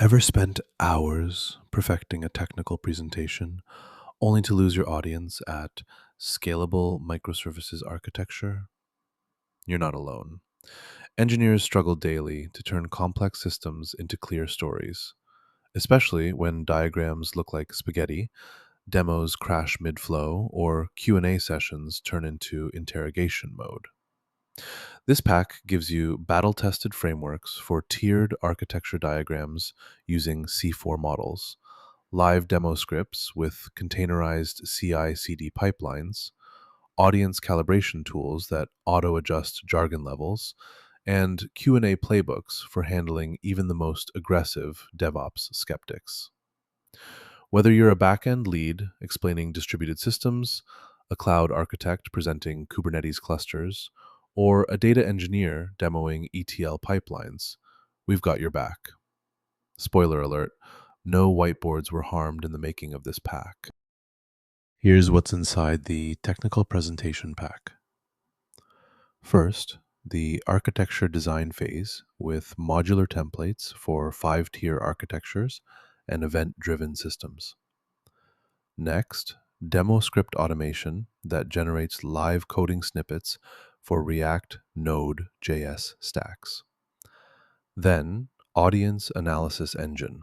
Ever spent hours perfecting a technical presentation only to lose your audience at scalable microservices architecture? You're not alone. Engineers struggle daily to turn complex systems into clear stories, especially when diagrams look like spaghetti, demos crash mid-flow, or Q&A sessions turn into interrogation mode. This pack gives you battle-tested frameworks for tiered architecture diagrams using C4 models, live demo scripts with containerized CI/CD pipelines, audience calibration tools that auto-adjust jargon levels, and Q&A playbooks for handling even the most aggressive DevOps skeptics. Whether you're a backend lead explaining distributed systems, a cloud architect presenting Kubernetes clusters, or a data engineer demoing ETL pipelines, we've got your back. Spoiler alert, no whiteboards were harmed in the making of this pack. Here's what's inside the technical presentation pack. First, the architecture design phase with modular templates for 5-tier architectures and event-driven systems. Next, demo script automation that generates live coding snippets for React Node.js stacks. Then, audience analysis engine.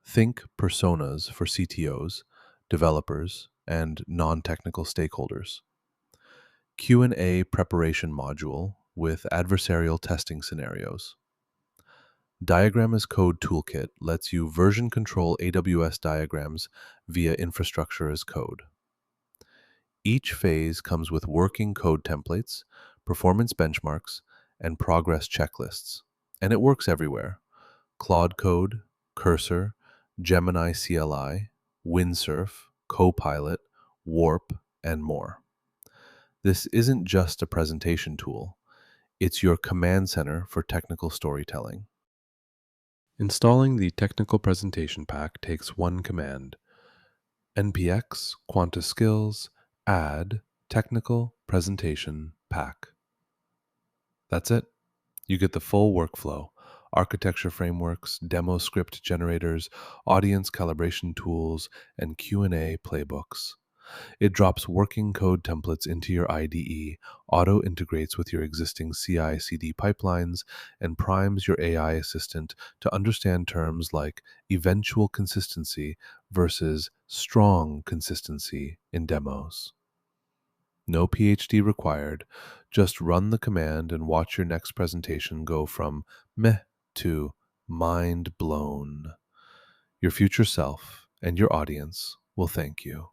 Think personas for CTOs, developers, and non-technical stakeholders. Q&A preparation module with adversarial testing scenarios. Diagram as Code toolkit lets you version control AWS diagrams via infrastructure as code. Each phase comes with working code templates, performance benchmarks, and progress checklists, and it works everywhere. Claude Code, Cursor, Gemini CLI, Windsurf, Copilot, Warp, and more. This isn't just a presentation tool. It's your command center for technical storytelling. Installing the technical presentation pack takes one command: npx quanta-skills add technical presentation pack. That's it. You get the full workflow: architecture frameworks, demo script generators, audience calibration tools, and Q&A playbooks. It drops working code templates into your IDE, auto-integrates with your existing CI/CD pipelines, and primes your AI assistant to understand terms like eventual consistency versus strong consistency in demos. No PhD required. Just run the command and watch your next presentation go from meh to mind blown. Your future self and your audience will thank you.